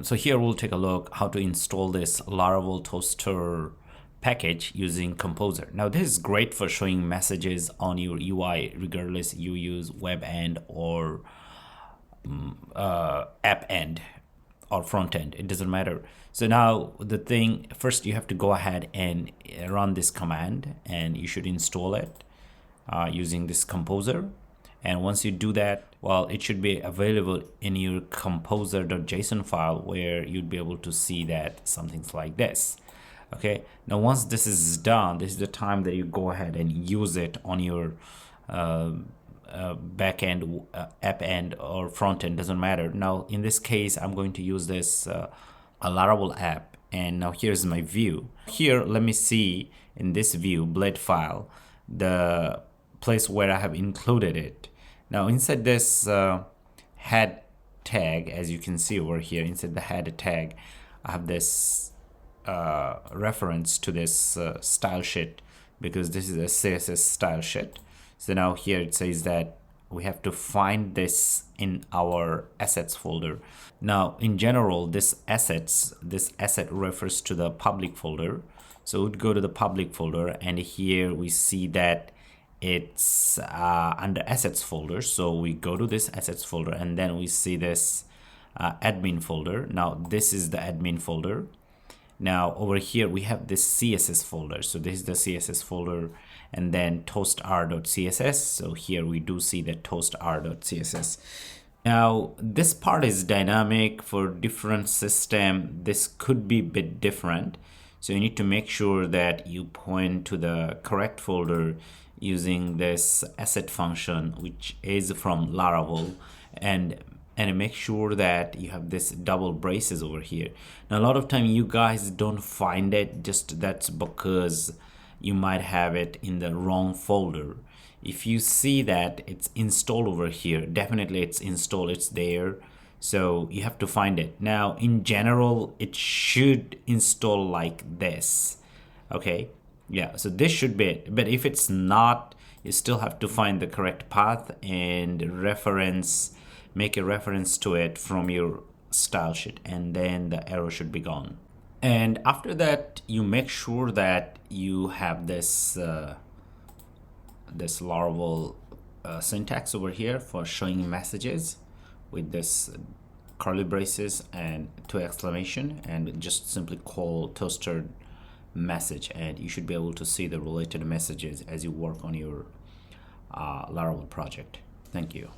welcome. So here we'll take a look how to install this Laravel Toastr package using Composer. Now this is great for showing messages on your UI regardless you use web end or app end or front end, it doesn't matter. So now the thing, first you have to go ahead and run this command, and you should install it using this Composer. And once you do that, well, it should be available in your composer.json file, where you'd be able to see that something's like this. Okay, now once this is done, this is the time that you go ahead and use it on your back end, app end, or front end, doesn't matter. Now in this case, I'm going to use this a Laravel app, and now here's my view. Here, let me see in this view blade file the place where I have included it. Now inside this head tag, as you can see over here, inside the head tag, I have this reference to this style sheet, because this is a CSS style sheet. So now here it says that we have to find this in our assets folder. Now in general, this asset refers to the public folder. So we'd go to the public folder, and here we see that it's under assets folder. So we go to this assets folder, and then we see this admin folder. Now this is the admin folder. Now over here we have this CSS folder. So this is the CSS folder, and then toastr.css. So here we do see the toastr.css. Now this part is dynamic for different system. This could be a bit different. So you need to make sure that you point to the correct folder using this asset function, which is from Laravel, and make sure that you have this double braces over here. Now a lot of time you guys don't find it, just that's because you might have it in the wrong folder. If you see that it's installed over here, definitely it's installed, it's there. So you have to find it. Now in general, it should install like this. Okay, yeah, so this should be it. But if it's not, you still have to find the correct path and make a reference to it from your style sheet, and then the error should be gone. And after that, you make sure that you have this this Laravel syntax over here for showing messages, with this curly braces and 2 exclamation, and just simply call toastr message, and you should be able to see the related messages as you work on your Laravel project. Thank you.